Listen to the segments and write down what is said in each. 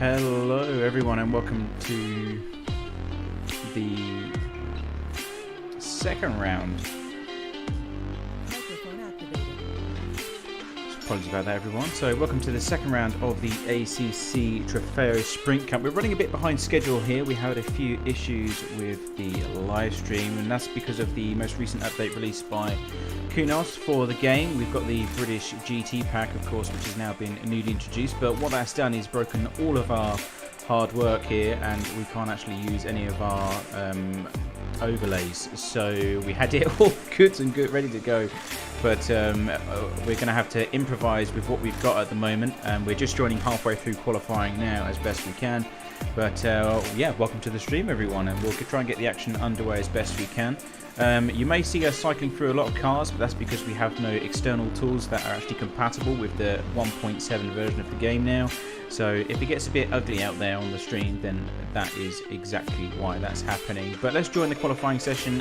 Hello everyone and welcome to the second round. Apologies about that everyone. So welcome to the second round of the ACC Trofeo Sprint Cup. We're running a bit behind schedule here. We had a few issues with the live stream and that's because of the most recent update released by Kunos for the game. We've got the British GT pack, of course, which has now been newly introduced, but what that's done is broken all of our hard work here and we can't actually use any of our overlays. So we had it all good and good, ready to go, but we're going to have to improvise with what we've got at the moment, and we're just joining halfway through qualifying now as best we can. But yeah, welcome to the stream everyone, and we'll try and get the action underway as best we can. You may see us cycling through a lot of cars, but that's because we have no external tools that are actually compatible with the 1.7 version of the game now. So if it gets a bit ugly out there on the stream, then that is exactly why that's happening. But let's join the qualifying session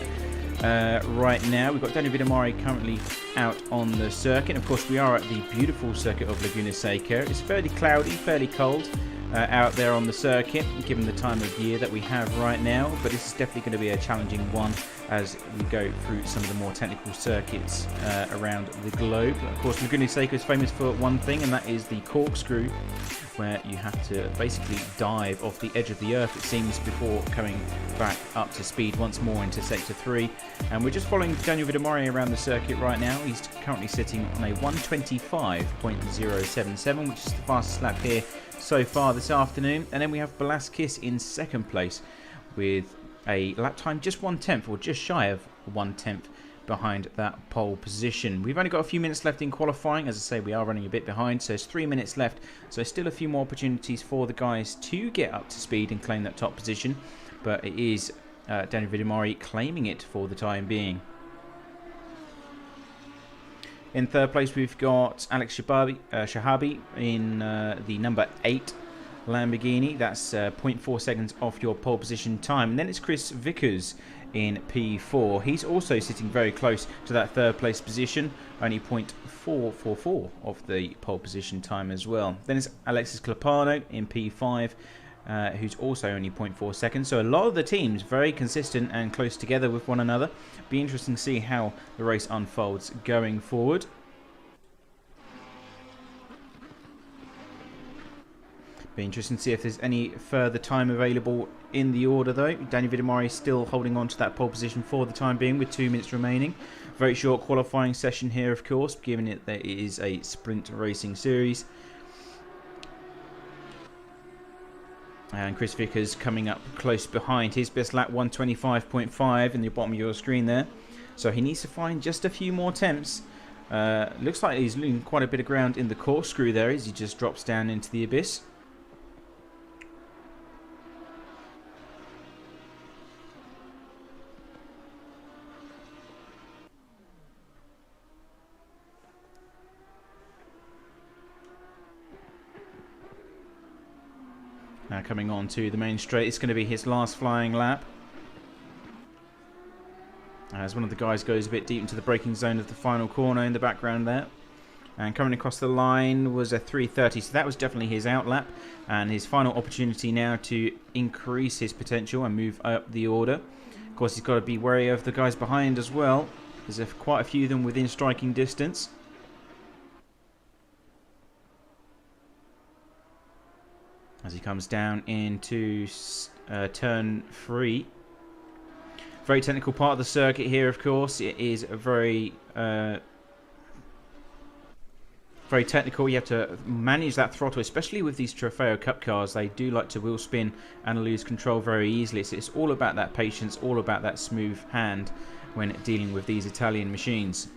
right now. We've got Daniel Vidamari currently out on the circuit. Of course, we are at the beautiful circuit of Laguna Seca. It's fairly cloudy, fairly cold out there on the circuit, given the time of year that we have right now. But this is definitely going to be a challenging one as we go through some of the more technical circuits around the globe. Of course, Laguna Seca is famous for one thing, and that is the Corkscrew, where you have to basically dive off the edge of the earth, it seems, before coming back up to speed once more into Sector 3. And we're just following Daniel Vidamari around the circuit right now. He's currently sitting on a 125.077, which is the fastest lap here so far this afternoon. And then we have Velasquez in second place with a lap time just 1/10, or just shy of 1/10 behind that pole position. We've only got a few minutes left in qualifying. As I say, we are running a bit behind, so there's 3 minutes left, so still a few more opportunities for the guys to get up to speed and claim that top position, but it is Daniel Vidamari claiming it for the time being. In third place we've got Alex Shahabi in the number 8 Lamborghini. That's 0.4 seconds off your pole position time. And then it's Chris Vickers in P4. He's also sitting very close to that third place position, only 0.444 of the pole position time as well. Then it's Alexis Clapano in P5, who's also only 0.4 seconds. So a lot of the teams very consistent and close together with one another. Be interesting to see how the race unfolds going forward. Be interesting to see if there's any further time available in the order though. Daniel Vidamari still holding on to that pole position for the time being with 2 minutes remaining. Very short qualifying session here, of course, given it that it is a sprint racing series. And Chris Vickers coming up close behind. His best lap 125.5 in the bottom of your screen there. So he needs to find just a few more attempts. Looks like he's losing quite a bit of ground in the Corkscrew there as he just drops down into the abyss. Now coming on to the main straight, it's going to be his last flying lap. As one of the guys goes a bit deep into the braking zone of the final corner in the background there. And coming across the line was a 3:30, so that was definitely his out lap. And his final opportunity now to increase his potential and move up the order. Of course, he's got to be wary of the guys behind as well. There's quite a few of them within striking distance. As he comes down into turn 3. Very technical part of the circuit here, of course. It is a very technical. You have to manage that throttle, especially with these Trofeo Cup cars. They do like to wheel spin and lose control very easily. So it's all about that patience, all about that smooth hand when dealing with these Italian machines.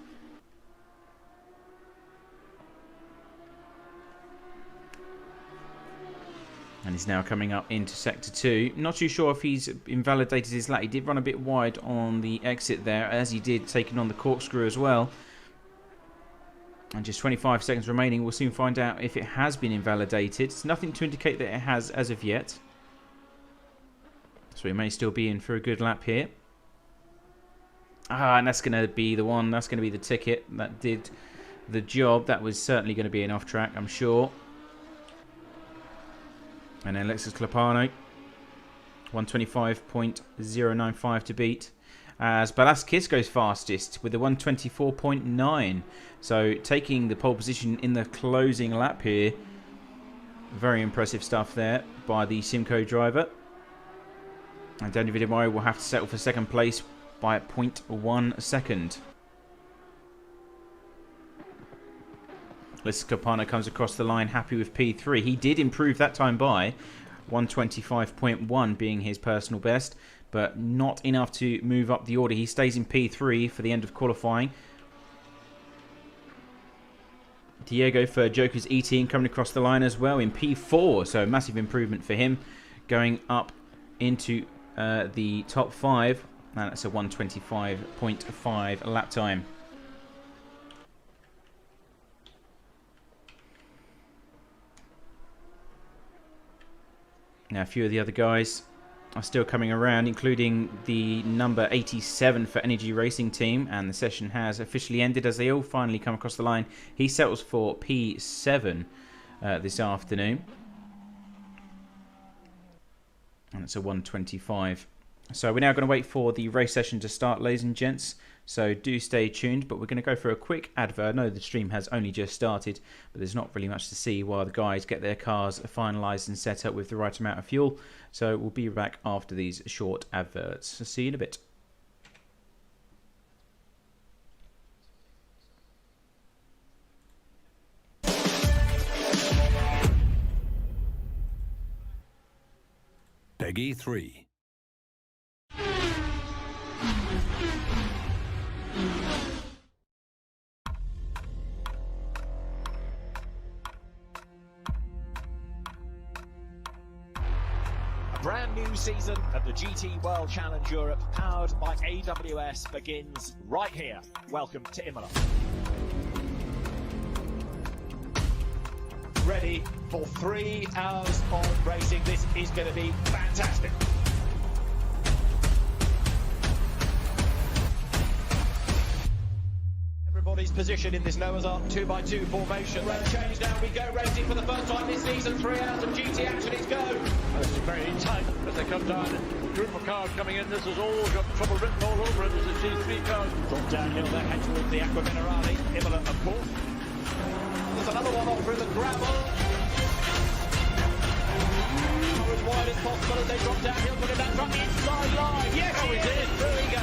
And he's now coming up into Sector 2. Not too sure if he's invalidated his lap. He did run a bit wide on the exit there, as he did taking on the Corkscrew as well. And just 25 seconds remaining. We'll soon find out if it has been invalidated. It's nothing to indicate that it has as of yet. So he may still be in for a good lap here. And that's going to be the one. That's going to be the ticket that did the job. That was certainly going to be an off track, I'm sure. And then Alexis Clopano, 125.095 to beat. As Balasquez goes fastest with a 124.9. So taking the pole position in the closing lap here. Very impressive stuff there by the Simco driver. And Daniel Vidimari will have to settle for second place by 0.1 second. Alexis Clopano comes across the line happy with P3. He did improve that time by 125.1 being his personal best, but not enough to move up the order. He stays in P3 for the end of qualifying. Diego for Joker's E-Team coming across the line as well in P4, so massive improvement for him, going up into the top 5, and that's a 125.5 lap time. Now a few of the other guys are still coming around, including the number 87 for Energy Racing Team, and the session has officially ended as they all finally come across the line. He settles for P7 this afternoon, and it's a 125. So we're now going to wait for the race session to start, ladies and gents. So do stay tuned, but we're going to go for a quick advert. I know the stream has only just started, but there's not really much to see while the guys get their cars finalised and set up with the right amount of fuel. So we'll be back after these short adverts. So see you in a bit. Peggy 3. Brand new season of the GT World Challenge Europe, powered by AWS, begins right here. Welcome to Imola. Ready for 3 hours of racing. This is going to be fantastic. Everybody's position in this Noah's Ark 2x2 formation. Road change, now we go racing for the first time this season. 3 hours of GT action, it's go. This is very tight as they come down. Group of cars coming in. This has all got trouble written all over it as it sees 3 cars. From downhill, they head towards the Aqua Minerale. Imola, of course. There's another one off through the gravel. As wide as possible as they drop downhill, putting that truck inside line. Yes, he did. There we go.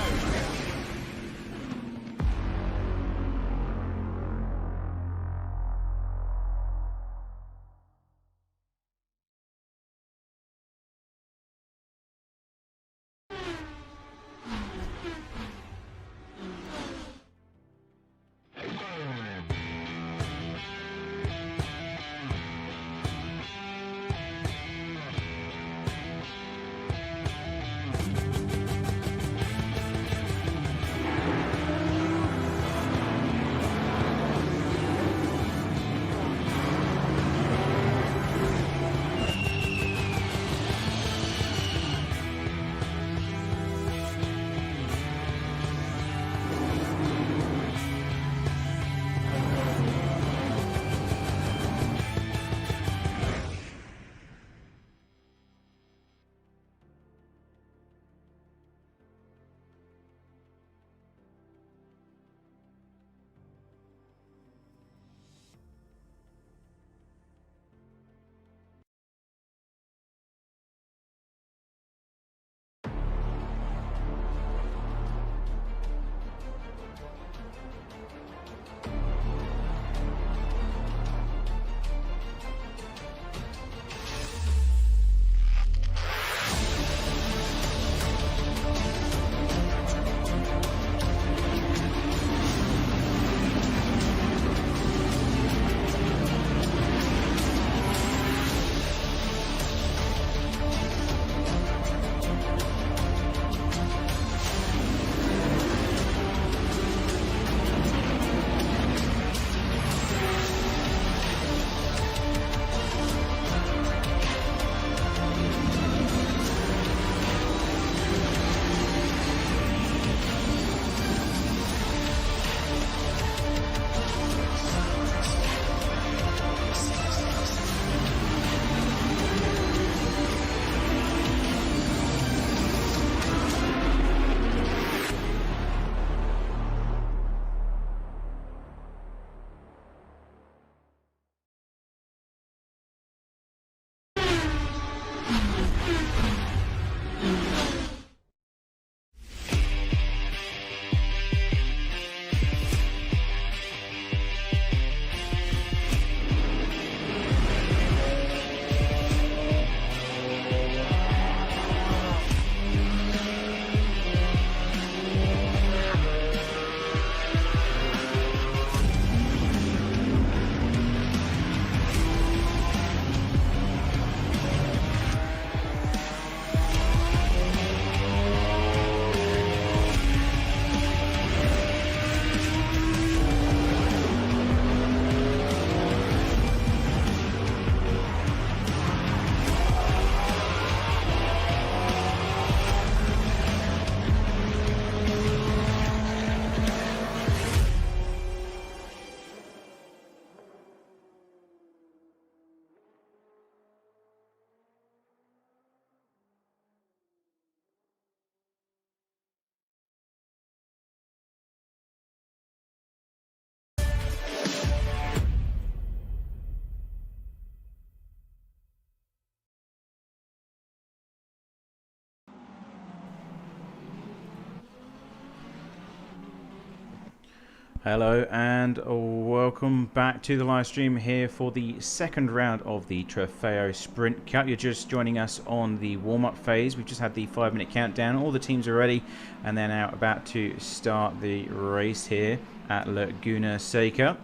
Hello and welcome back to the live stream here for the second round of the Trofeo Sprint Cup. You're just joining us on the warm-up phase. We've just had the 5-minute countdown. All the teams are ready and they're now about to start the race here at Laguna Seca.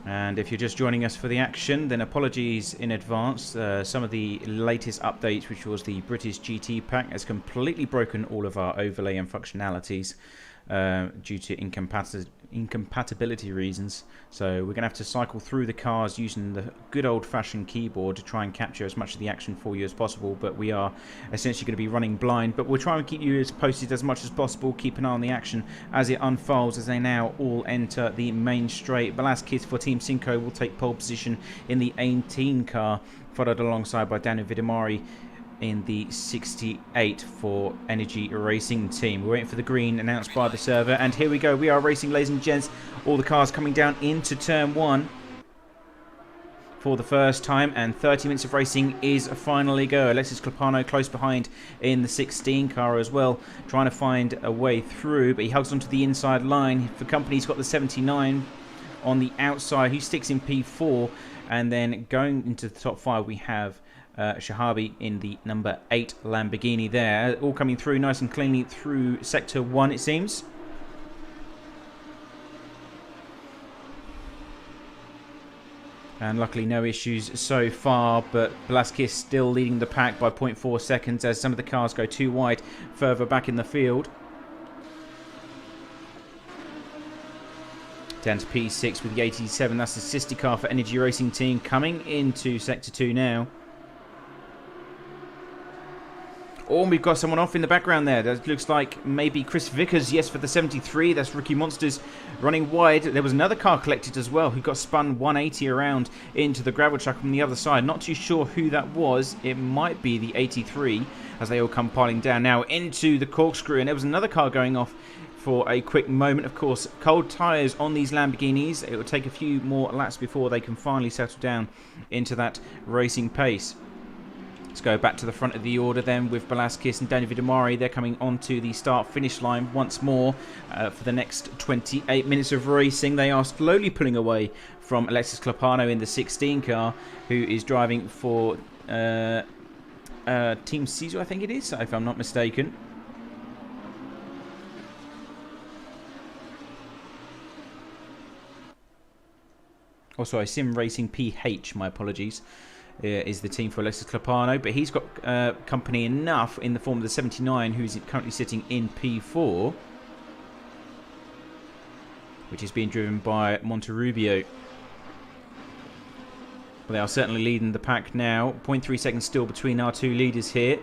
And if you're just joining us for the action, then apologies in advance. Some of the latest updates, which was the British GT pack, has completely broken all of our overlay and functionalities due to incompatibility reasons. So we're going to have to cycle through the cars using the good old-fashioned keyboard to try and capture as much of the action for you as possible. But we are essentially going to be running blind. But we'll try and keep you as posted as much as possible. Keep an eye on the action as it unfolds, as they now all enter the main straight. Velasquez for Team Cinco will take pole position in the 18 car, followed alongside by Daniel Vidamari in the 68 for Energy Racing Team. We're waiting for the green announced by the server, and here we go. We are racing, ladies and gents. All the cars coming down into turn 1 for the first time, and 30 minutes of racing is finally go. Alexis Clopano close behind in the 16 car as well, trying to find a way through, but he hugs onto the inside line. For company, he's got the 79 on the outside, who sticks in P4, and then going into the top 5 we have Shahabi in the number 8 Lamborghini there. All coming through nice and cleanly through Sector 1, it seems. And luckily no issues so far, but Velasquez still leading the pack by 0.4 seconds as some of the cars go too wide further back in the field. Down to P6 with the 87. That's the sister car for Energy Racing Team coming into Sector 2 now. Oh, we've got someone off in the background there. That looks like maybe Chris Vickers. Yes, for the 73. That's Rookie Monsters running wide. There was another car collected as well who got spun 180 around into the gravel track from the other side. Not too sure who that was. It might be the 83 as they all come piling down now into the Corkscrew. And there was another car going off for a quick moment. Of course, cold tyres on these Lamborghinis. It will take a few more laps before they can finally settle down into that racing pace. Let's go back to the front of the order then with Velasquez and Daniel Vidamari. They're coming onto the start-finish line once more for the next 28 minutes of racing. They are slowly pulling away from Alexis Clopano in the 16 car, who is driving for Team Caesar, I think it is, if I'm not mistaken. Oh, sorry, Sim Racing PH, my apologies. Is the team for Alexis Clopano, but he's got company enough in the form of the 79, who's currently sitting in P4, which is being driven by Monterey. Well, they are certainly leading the pack now. 0.3 seconds still between our two leaders here.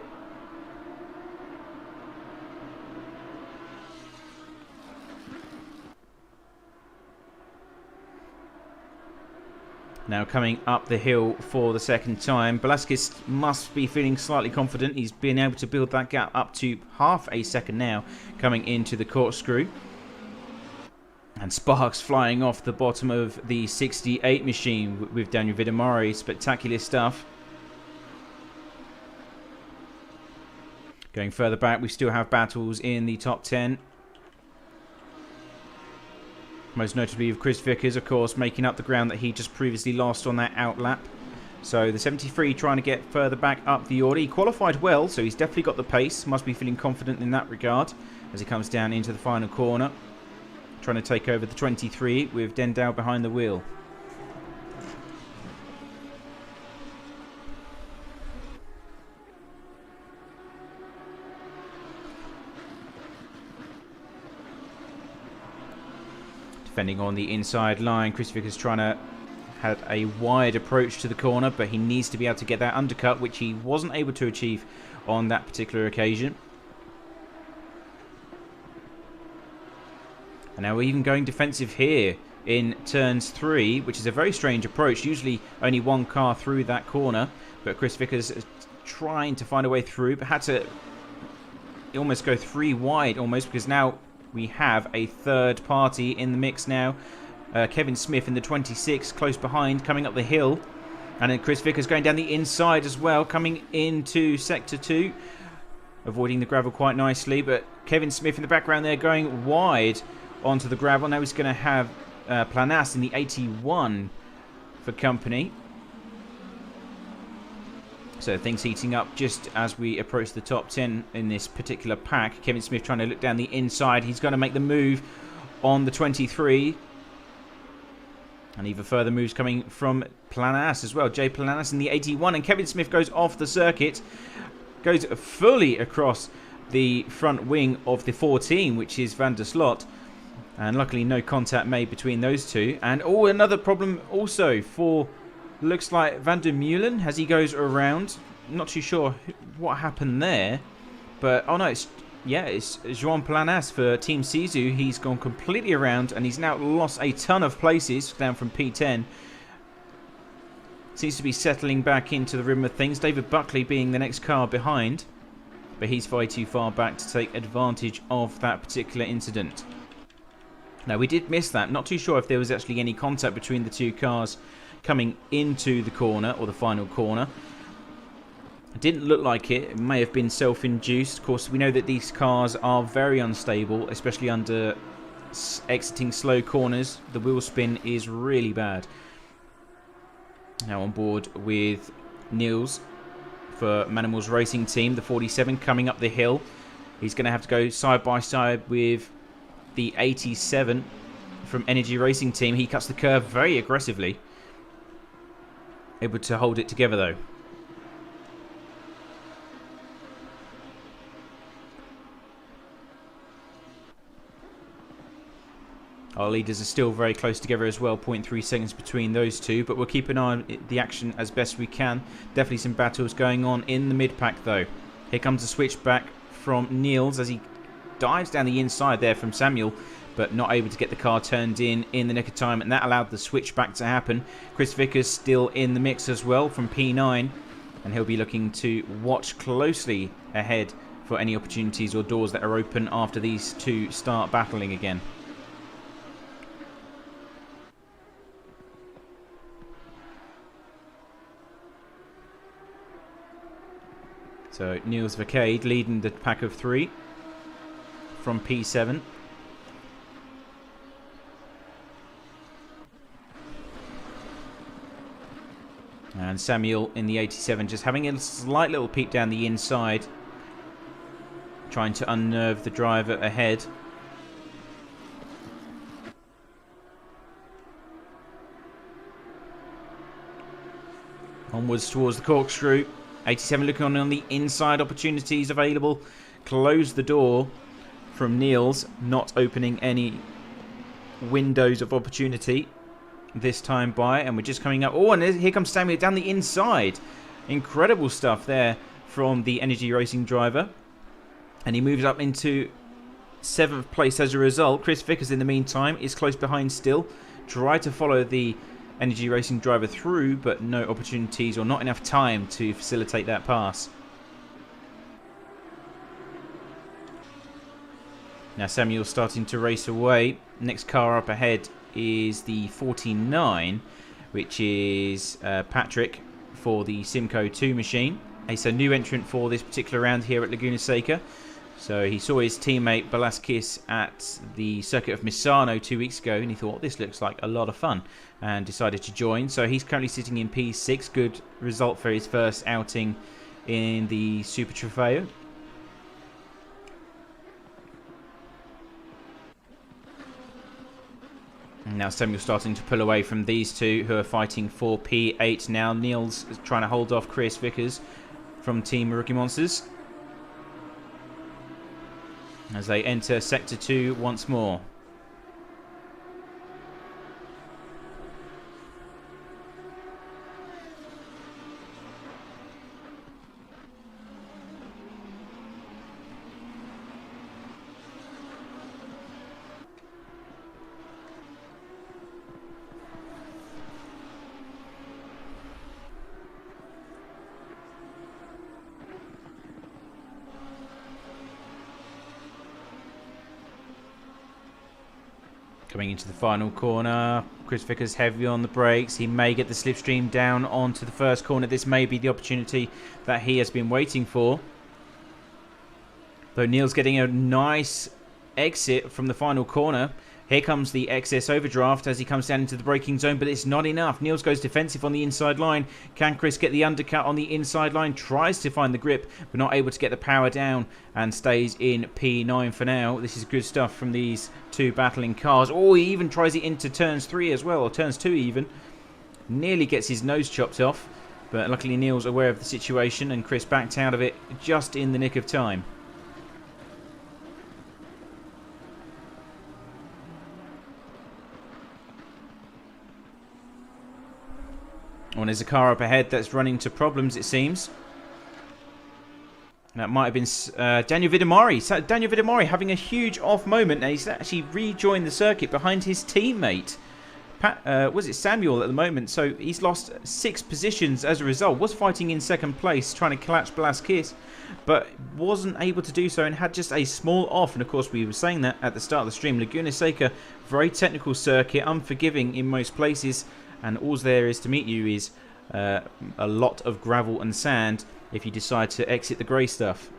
Now coming up the hill for the second time. Velasquez must be feeling slightly confident. He's been able to build that gap up to half a second now coming into the Corkscrew. And sparks flying off the bottom of the 68 machine with Daniel Vidamari. Spectacular stuff. Going further back, we still have battles in the top 10. Most notably with Chris Vickers, of course, making up the ground that he just previously lost on that outlap. So the 73 trying to get further back up the order. He qualified well, so he's definitely got the pace. Must be feeling confident in that regard as he comes down into the final corner. Trying to take over the 23 with Dendal behind the wheel. Defending on the inside line, Chris Vickers trying to have a wide approach to the corner, but he needs to be able to get that undercut, which he wasn't able to achieve on that particular occasion. And now we're even going defensive here in turns 3, which is a very strange approach. Usually only one car through that corner, but Chris Vickers is trying to find a way through, but had to almost go 3 wide almost, because now we have a third party in the mix now. Kevin Smith in the 26, close behind, coming up the hill. And then Chris Vickers going down the inside as well, coming into Sector 2. Avoiding the gravel quite nicely, but Kevin Smith in the background there going wide onto the gravel. Now he's going to have Planas in the 81 for company. So things heating up just as we approach the top 10 in this particular pack. Kevin Smith trying to look down the inside. He's going to make the move on the 23. And even further moves coming from Planas as well. Jay Planas in the 81. And Kevin Smith goes off the circuit. Goes fully across the front wing of the 14, which is Van der Slot. And luckily no contact made between those two. And another problem also for, looks like Van der Meulen as he goes around. Not too sure what happened there. But, oh no, it's Joan Planas for Team Sisu. He's gone completely around and he's now lost a ton of places down from P10. Seems to be settling back into the rhythm of things. David Buckley being the next car behind. But he's far too far back to take advantage of that particular incident. Now, we did miss that. Not too sure if there was actually any contact between the two cars coming into the corner or the final corner. It didn't look like it. It may have been self-induced. Of course, we know that these cars are very unstable, especially under exiting slow corners. The wheel spin is really bad. Now on board with Niels for Manimals Racing Team, the 47 coming up the hill. He's going to have to go side by side with the 87 from Energy Racing Team. He cuts the curve very aggressively. Able to hold it together though. Our leaders are still very close together as well, 0.3 seconds between those two, but we'll keep an eye on the action as best we can. Definitely some battles going on in the mid-pack though. Here comes the switch back from Niels as he dives down the inside there from Samuel, but not able to get the car turned in the nick of time, and that allowed the switch back to happen. Chris Vickers still in the mix as well from P9, and he'll be looking to watch closely ahead for any opportunities or doors that are open after these two start battling again. So Niels Vercade leading the pack of three from P7. And Samuel in the 87 just having a slight little peek down the inside, trying to unnerve the driver ahead. Onwards towards the Corkscrew. 87 looking on the inside, opportunities available. Close the door from Niels, not opening any windows of opportunity this time by, and we're just coming up. Oh, and here comes Samuel down the inside. Incredible stuff there from the Energy Racing driver, and he moves up into 7th place as a result. Chris Vickers in the meantime is close behind still. Tried to follow the Energy Racing driver through, but no opportunities or not enough time to facilitate that pass. Now Samuel's starting to race away. Next car up ahead is the 49, which is Patrick for the Simco 2 machine. He's a new entrant for this particular round here at Laguna Seca. So he saw his teammate Velasquez at the circuit of Misano 2 weeks ago, and he thought this looks like a lot of fun and decided to join. So he's currently sitting in P6. Good result for his first outing in the Super Trofeo. And now Samuel's starting to pull away from these two who are fighting for P8 now. Niels is trying to hold off Chris Vickers from Team Rookie Monsters as they enter Sector 2 once more. Coming into the final corner, Chris Vickers heavy on the brakes. He may get the slipstream down onto the first corner. This may be the opportunity that he has been waiting for. Though Niels getting a nice exit from the final corner. Here comes the excess overdraft as he comes down into the braking zone, but it's not enough. Niels goes defensive on the inside line. Can Chris get the undercut on the inside line? Tries to find the grip, but not able to get the power down and stays in P9 for now. This is good stuff from these two battling cars. Oh, he even tries it into turns 3 as well, or turns 2 even. Nearly gets his nose chopped off, but luckily Niels aware of the situation and Chris backed out of it just in the nick of time. Oh, and there's a car up ahead that's running into problems, it seems. That might have been Daniel Vidamari. So Daniel Vidamari having a huge off moment, and he's actually rejoined the circuit behind his teammate. Was it Samuel at the moment? So he's lost 6 positions as a result. Was fighting in second place, trying to catch Blaskis, but wasn't able to do so and had just a small off. And of course, we were saying that at the start of the stream. Laguna Seca, very technical circuit, unforgiving in most places, and all there is to meet you is a lot of gravel and sand if you decide to exit the grey stuff.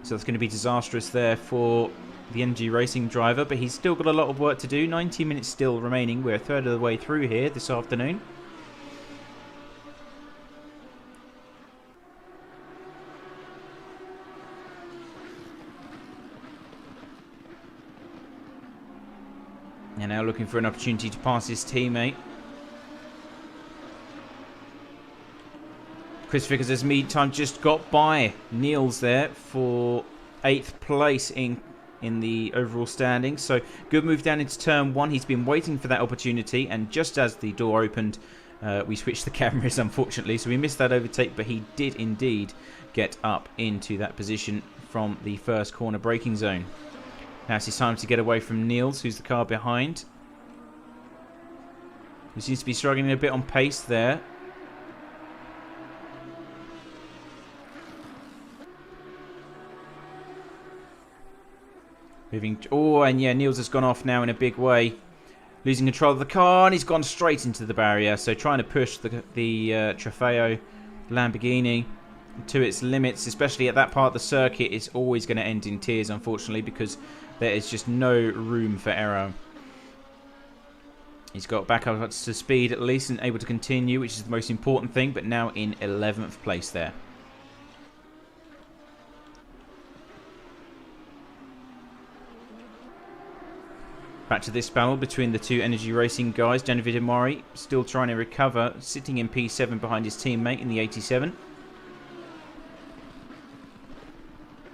So that's going to be disastrous there for the NG Racing driver, but he's still got a lot of work to do. 90 minutes still remaining. We're a third of the way through here this afternoon. And now looking for an opportunity to pass his teammate. Chris Vickers has meantime just got by Niels there for 8th place in the overall standings. So good move down into turn 1. He's been waiting for that opportunity, and just as the door opened, we switched the cameras, unfortunately. So we missed that overtake, but he did indeed get up into that position from the first corner braking zone. Now it's his time to get away from Niels, who's the car behind. He seems to be struggling a bit on pace there. Moving. Oh, and yeah, Niels has gone off now in a big way. Losing control of the car, and he's gone straight into the barrier. So trying to push the Trofeo Lamborghini to its limits, especially at that part of the circuit, is always going to end in tears, unfortunately, because there is just no room for error. He's got back up to speed at least and able to continue, which is the most important thing, but now in 11th place there. Back to this battle between the two Energy Racing guys. David Mori still trying to recover, sitting in P7 behind his teammate in the 87.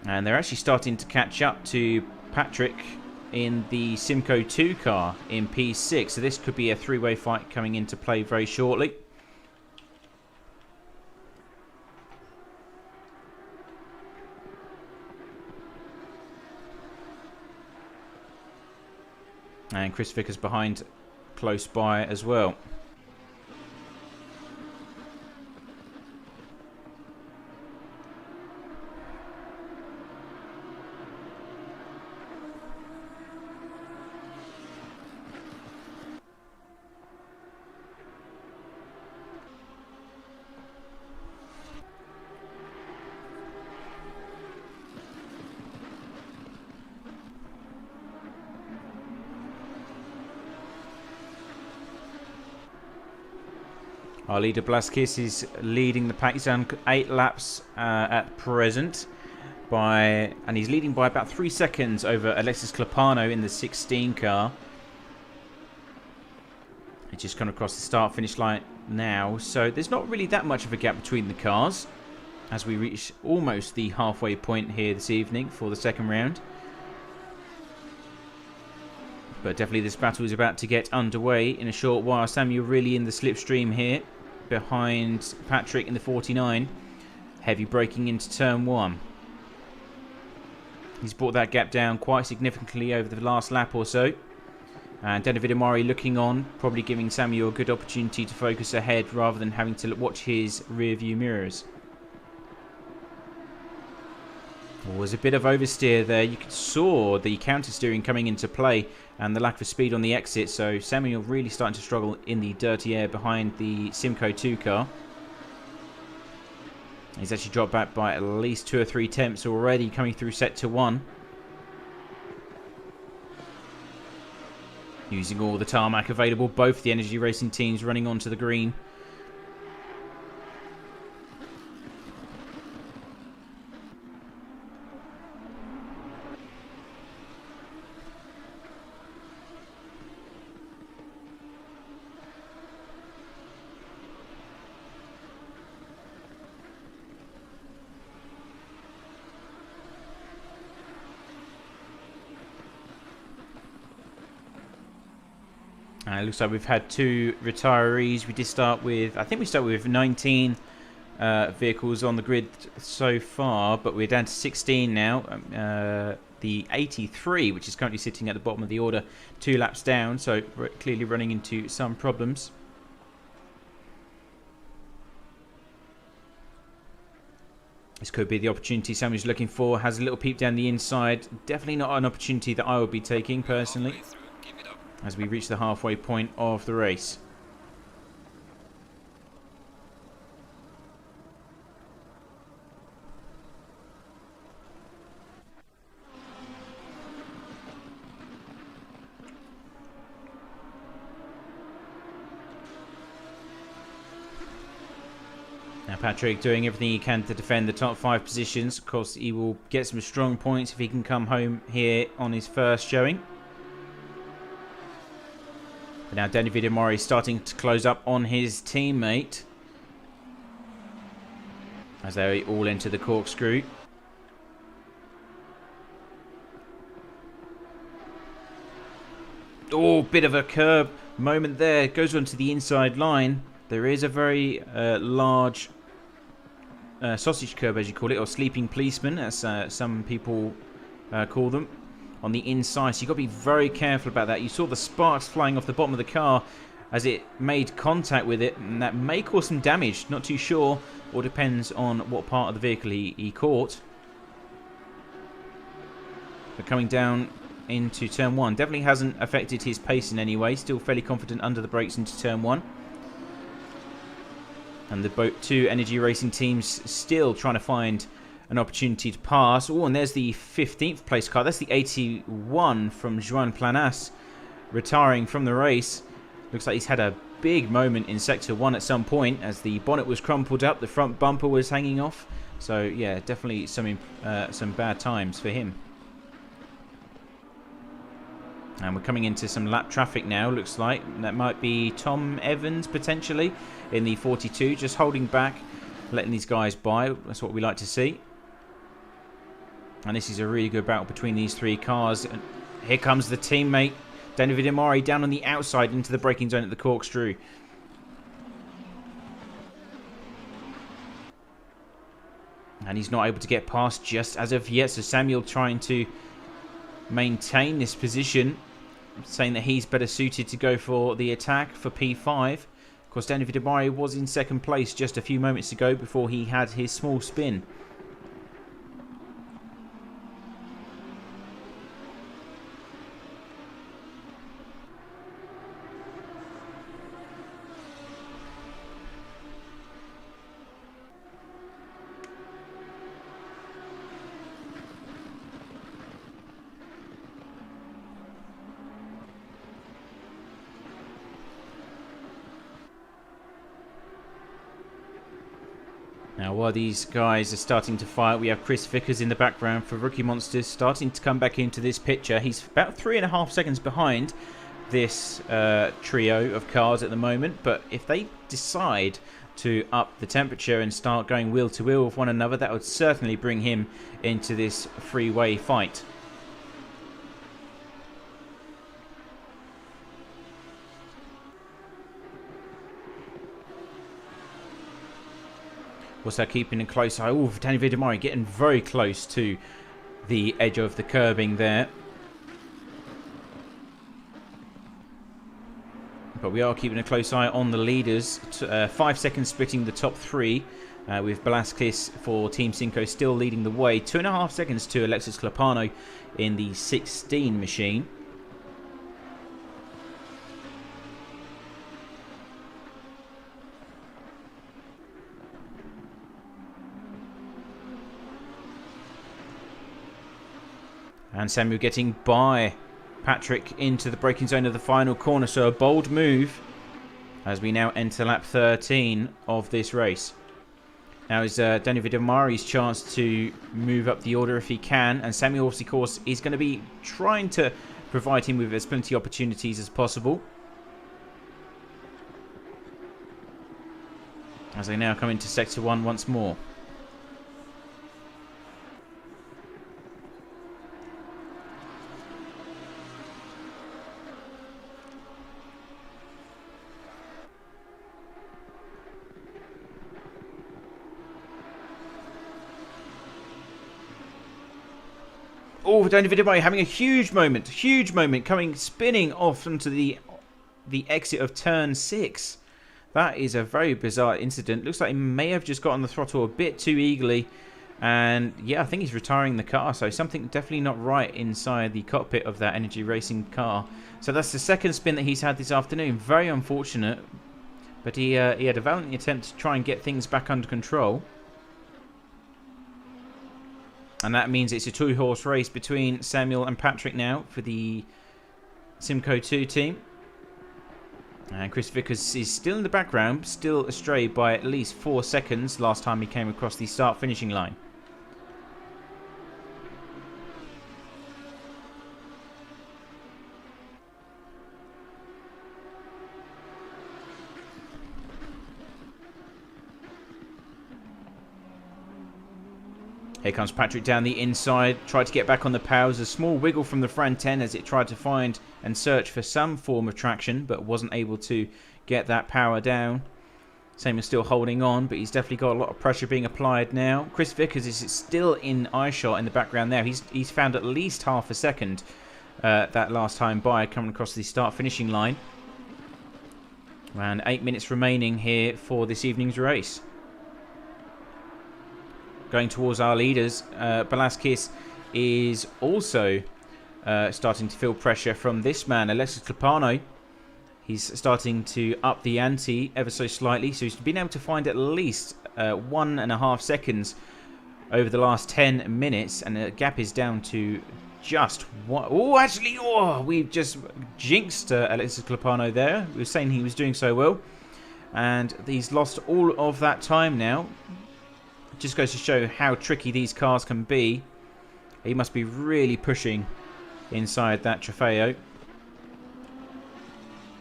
And they're actually starting to catch up to Patrick in the Simcoe 2 car in P6. So this could be a three-way fight coming into play very shortly. And Chris Vickers behind, close by as well. Our leader Blaskis is leading the pack. He's done 8 laps at present, and he's leading by about 3 seconds over Alexis Clapano in the 16 car. He's just come across the start-finish line now, so there's not really that much of a gap between the cars as we reach almost the halfway point here this evening for the second round. But definitely this battle is about to get underway in a short while. Samuel really in the slipstream here behind Patrick in the 49. Heavy braking into turn 1. He's brought that gap down quite significantly over the last lap or so. And David Amari looking on, probably giving Samuel a good opportunity to focus ahead rather than having to watch his rear view mirrors. There was a bit of oversteer there. You saw the counter steering coming into play and the lack of speed on the exit. So Samuel really starting to struggle in the dirty air behind the Simcoe 2 car. He's actually dropped back by at least 2 or 3 tenths already coming through sector 1. using all the tarmac available. Both the Energy Racing teams running onto the green. It looks like we've had 2 retirees. We did start with, I think we started with 19 vehicles on the grid so far, but we're down to 16 now. The 83, which is currently sitting at the bottom of the order, 2 laps down, so we're clearly running into some problems. This could be the opportunity Sammy's looking for. Has a little peep down the inside. Definitely not an opportunity that I would be taking personally, as we reach the halfway point of the race. Now Patrick doing everything he can to defend the top 5 positions. Of course, he will get some strong points if he can come home here on his first showing. But now David Mori starting to close up on his teammate as they all enter the corkscrew. Oh, bit of a curb moment there. Goes onto the inside line. There is a very large sausage curb, as you call it, or sleeping policeman, as some people call them, on the inside. So you've got to be very careful about that. You saw the sparks flying off the bottom of the car as it made contact with it, and that may cause some damage. Not too sure, or depends on what part of the vehicle he caught. But coming down into turn 1 definitely hasn't affected his pace in any way. Still fairly confident under the brakes into turn 1. And the 2 Energy Racing teams still trying to find an opportunity to pass. Oh, and there's the 15th place car. That's the 81 from Joan Planas, retiring from the race. Looks like he's had a big moment in Sector 1 at some point, as the bonnet was crumpled up, the front bumper was hanging off. So, yeah, definitely some bad times for him. And we're coming into some lap traffic now, looks like. That might be Tom Evans, potentially, in the 42. Just holding back, letting these guys by. That's what we like to see. And this is a really good battle between these 3 cars. And here comes the teammate, David Amari, down on the outside into the braking zone at the corkscrew. And he's not able to get past just as of yet. So Samuel trying to maintain this position, saying that he's better suited to go for the attack for P5. Of course, David Amari was in 2nd place just a few moments ago before he had his small spin. Now, while these guys are starting to fight, we have Chris Vickers in the background for Rookie Monsters starting to come back into this picture. He's about 3.5 seconds behind this trio of cars at the moment. But if they decide to up the temperature and start going wheel to wheel with one another, that would certainly bring him into this freeway fight. Also keeping a close eye. Oh, David Amari getting very close to the edge of the curbing there. But we are keeping a close eye on the leaders. 5 seconds splitting the top 3. With Velasquez for Team Cinco still leading the way. 2.5 seconds to Alexis Clapano in the 16 machine. And Samuel getting by Patrick into the braking zone of the final corner. So a bold move as we now enter lap 13 of this race. Now is David Amari's chance to move up the order if he can. And Samuel, of course, is going to be trying to provide him with as plenty of opportunities as possible. As they now come into Sector 1 once more. Oh, David Amari having a huge moment coming spinning off onto the exit of turn 6. That is a very bizarre incident. Looks like he may have just got on the throttle a bit too eagerly. And yeah, I think he's retiring the car. So something definitely not right inside the cockpit of that Energy Racing car. So that's the second spin that he's had this afternoon. Very unfortunate. But he had a valiant attempt to try and get things back under control. And that means it's a two-horse race between Samuel and Patrick now for the Simco 2 team. And Chris Vickers is still in the background, still astray by at least 4 seconds last time he came across the start-finishing line. Here comes Patrick down the inside, tried to get back on the pows. A small wiggle from the front end as it tried to find and search for some form of traction, but wasn't able to get that power down. Same as still holding on, but he's definitely got a lot of pressure being applied now. Chris Vickers is still in eyeshot in the background there. He's found at least half a second that last time by coming across the start-finishing line. Around 8 minutes remaining here for this evening's race. Going towards our leaders, Velasquez is also starting to feel pressure from this man, Alexis Clepano. He's starting to up the ante ever so slightly, so he's been able to find at least 1.5 seconds over the last 10 minutes, and the gap is down to just one. Oh, actually, we've just jinxed Alexis Clepano there. We were saying he was doing so well, and he's lost all of that time now. Just goes to show how tricky these cars can be. He must be really pushing inside that Trofeo.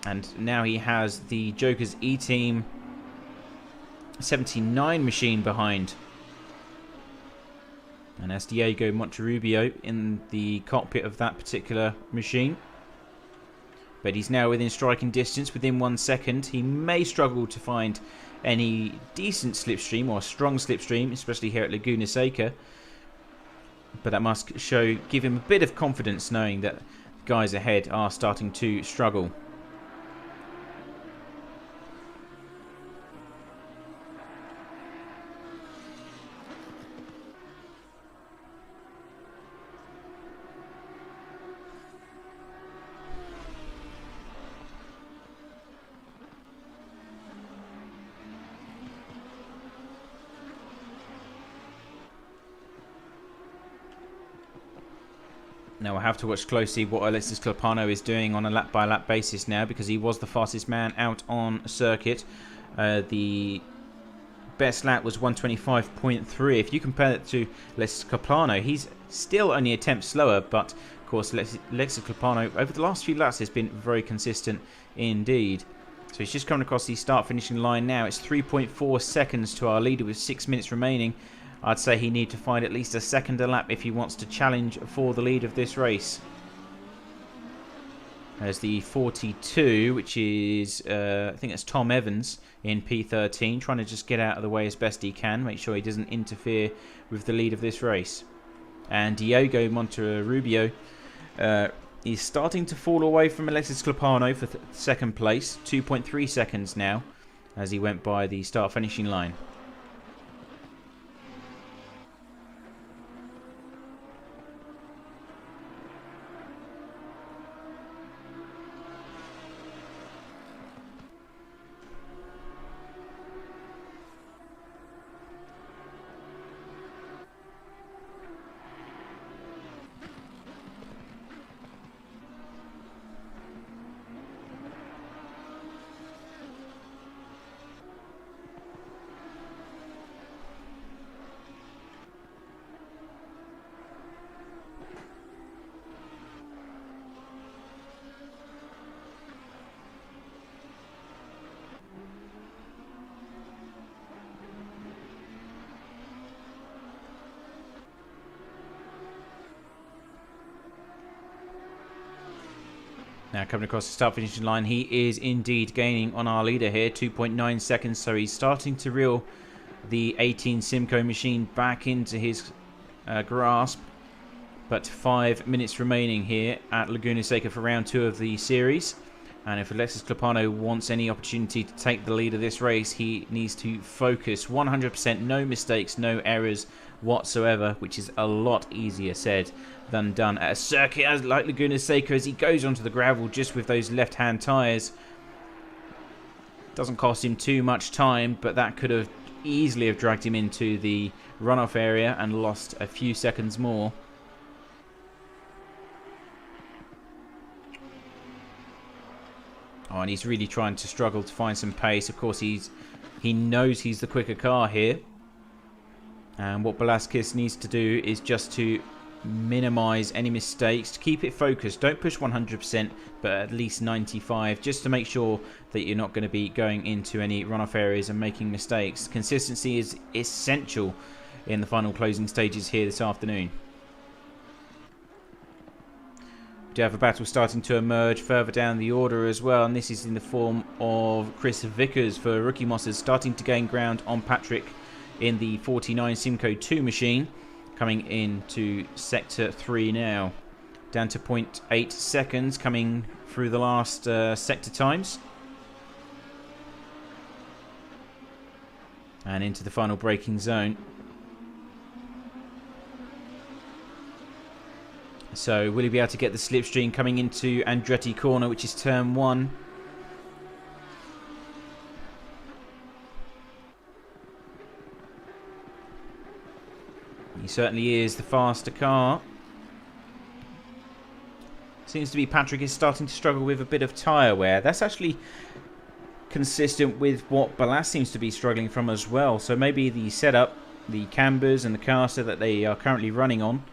And now he has the Joker's E-Team 79 machine behind. And that's Diego Monterrubio in the cockpit of that particular machine. But he's now within striking distance, within 1 second. He may struggle to find any decent slipstream or strong slipstream, especially here at Laguna Seca. But that must give him a bit of confidence knowing that the guys ahead are starting to struggle. Now we'll have to watch closely what Alexis Clepano is doing on a lap-by-lap basis now, because he was the fastest man out on circuit. The best lap was 125.3. If you compare it to Alexis Clepano, he's still only a tenth slower, but of course Alexis Clepano over the last few laps has been very consistent indeed. So he's just coming across the start-finishing line now. It's 3.4 seconds to our leader with 6 minutes remaining. I'd say he needs to find at least a second a lap if he wants to challenge for the lead of this race. There's the 42, which is, I think it's Tom Evans in P13, trying to just get out of the way as best he can, make sure he doesn't interfere with the lead of this race. And Diego Monterrubio is starting to fall away from Alexis Clepano for second place, 2.3 seconds now, as he went by the start-finishing line. Now coming across the start finishing line, he is indeed gaining on our leader here, 2.9 seconds. So he's starting to reel the 18 Simcoe machine back into his grasp. But 5 minutes remaining here at Laguna Seca for round 2 of the series. And if Alexis Clopano wants any opportunity to take the lead of this race, he needs to focus 100%, no mistakes, no errors whatsoever, which is a lot easier said than done at a circuit like Laguna Seca as he goes onto the gravel just with those left-hand tyres. Doesn't cost him too much time, but that could have easily have dragged him into the runoff area and lost a few seconds more. Oh, and he's really trying to struggle to find some pace. Of course, he knows he's the quicker car here. And what Velasquez needs to do is just to minimize any mistakes, to keep it focused. Don't push 100%, but at least 95, just to make sure that you're not going to be going into any runoff areas and making mistakes. Consistency is essential in the final closing stages here this afternoon. We do have a battle starting to emerge further down the order as well, and this is in the form of Chris Vickers for Rookie Mossers starting to gain ground on Patrick in the 49 Simcoe 2 machine, coming into sector 3 now, down to 0.8 seconds coming through the last sector times, and into the final braking zone. So will he be able to get the slipstream coming into Andretti corner, which is turn 1? He certainly is the faster car. Seems to be Patrick is starting to struggle with a bit of tyre wear. That's actually consistent with what Ballas seems to be struggling from as well. So maybe the setup, the cambers and the caster that they are currently running on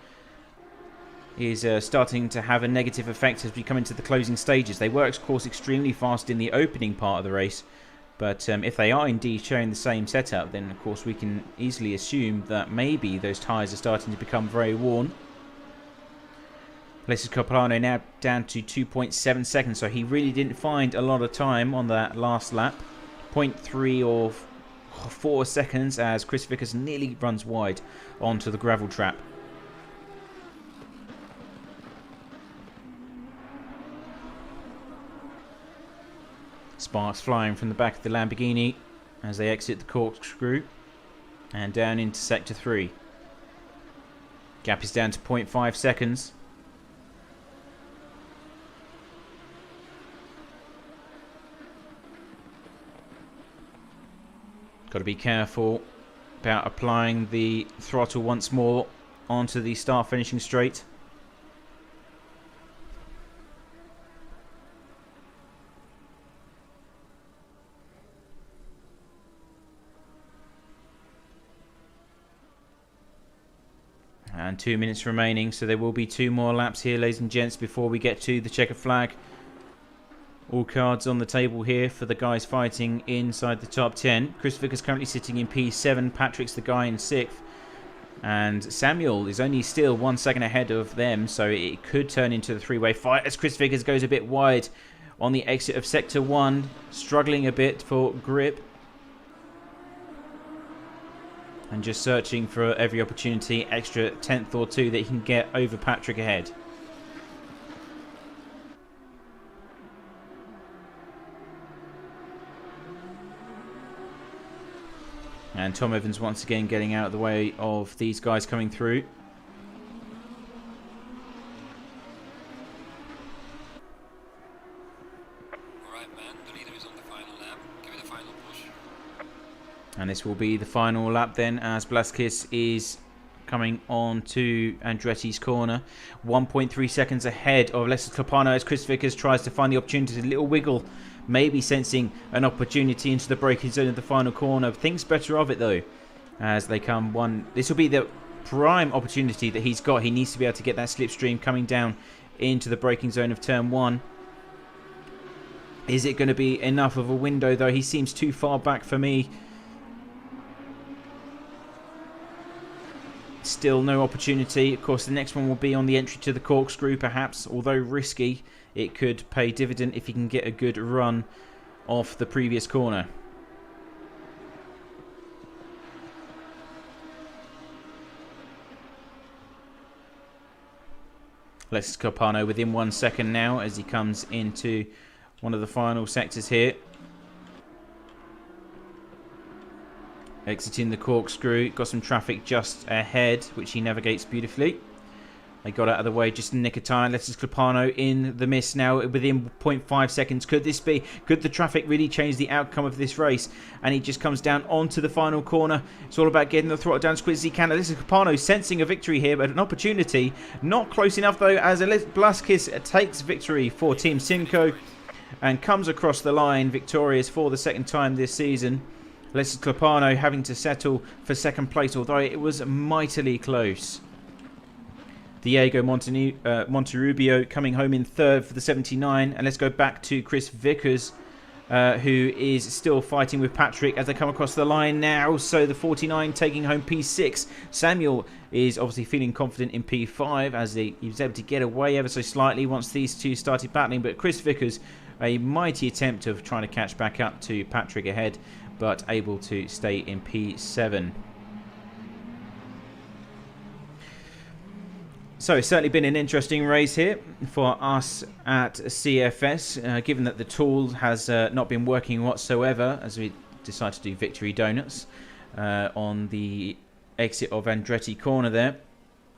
is starting to have a negative effect as we come into the closing stages. They were, of course, extremely fast in the opening part of the race. But if they are indeed sharing the same setup, then of course we can easily assume that maybe those tyres are starting to become very worn. Alexis Clopano now down to 2.7 seconds, so he really didn't find a lot of time on that last lap. 0.3 or 4 seconds as Chris Vickers nearly runs wide onto the gravel trap. Sparks flying from the back of the Lamborghini as they exit the Corkscrew and down into sector 3. Gap is down to 0.5 seconds. Got to be careful about applying the throttle once more onto the start finishing straight. And 2 minutes remaining, so there will be 2 more laps here, ladies and gents, before we get to the checkered flag. All cards on the table here for the guys fighting inside the top 10. Chris Vickers currently sitting in P7, Patrick's the guy in 6th. And Samuel is only still 1 second ahead of them, so it could turn into the three-way fight as Chris Vickers goes a bit wide on the exit of Sector 1, struggling a bit for grip. And just searching for every opportunity, extra 10th or 2 that he can get over Patrick ahead. And Tom Evans once again getting out of the way of these guys coming through. Alright man, the leader is on the final lap. Give it a final push. And this will be the final lap then as Velasquez is coming on to Andretti's corner. 1.3 seconds ahead of Alexis Clopano as Chris Vickers tries to find the opportunity. A little wiggle, maybe sensing an opportunity into the braking zone of the final corner. Thinks better of it though as they come one. This will be the prime opportunity that he's got. He needs to be able to get that slipstream coming down into the braking zone of turn 1. Is it going to be enough of a window though? He seems too far back for me. Still no opportunity. Of course, the next one will be on the entry to the Corkscrew, perhaps. Although risky, it could pay dividend if he can get a good run off the previous corner. Alexis Copano within 1 second now as he comes into one of the final sectors here. Exiting the Corkscrew, got some traffic just ahead, which he navigates beautifully. They got out of the way just in the nick of time. Alexis Copano in the mist now within 0.5 seconds. Could the traffic really change the outcome of this race? And he just comes down onto the final corner. It's all about getting the throttle down as quick as he can. Alexis Copano sensing a victory here, but an opportunity. Not close enough though, as Blasquez takes victory for Team Simco and comes across the line victorious for the second time this season. Alexis Copano having to settle for second place, although it was mightily close. Diego Monterrubio coming home in third for the 79. And let's go back to Chris Vickers, who is still fighting with Patrick as they come across the line now. So the 49 taking home P6. Samuel is obviously feeling confident in P5 as he was able to get away ever so slightly once these two started battling. But Chris Vickers, a mighty attempt of trying to catch back up to Patrick ahead, but able to stay in P7. So it's certainly been an interesting race here for us at CFS, given that the tool has not been working whatsoever as we decide to do victory donuts on the exit of Andretti corner there.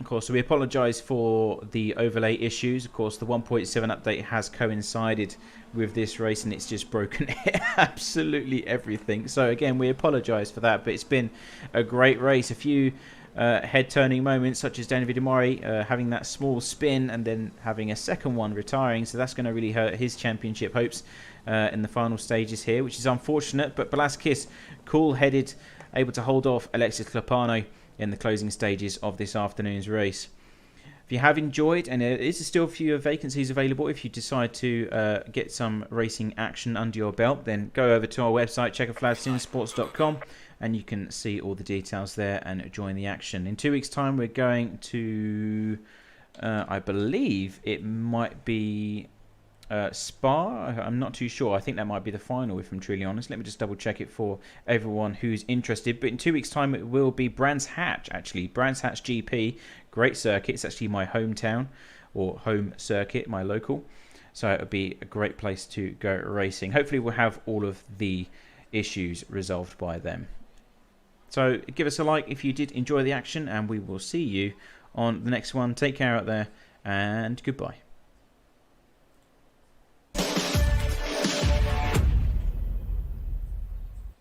Of course, so we apologise for the overlay issues. Of course, the 1.7 update has coincided with this race and it's just broken absolutely everything. So again, we apologise for that, but it's been a great race. A few head-turning moments, such as David Amari having that small spin and then having a second one retiring. So that's going to really hurt his championship hopes in the final stages here, which is unfortunate. But Blasquez, cool-headed, able to hold off Alexis Copano in the closing stages of this afternoon's race. If you have enjoyed, and there is still a few vacancies available if you decide to get some racing action under your belt, then go over to our website, Simsports.com, and you can see all the details there and join the action. In 2 weeks' time, we're going to, I believe it might be Spa. I'm not too sure. I think that might be the final, if I'm truly honest. Let me just double check it for everyone who's interested. But in 2 weeks' time, it will be Brands Hatch, actually. Brands Hatch GP. Great circuit. It's actually my hometown or home circuit, my local. So it would be a great place to go racing. Hopefully, we'll have all of the issues resolved by then. So give us a like if you did enjoy the action, and we will see you on the next one. Take care out there, and goodbye.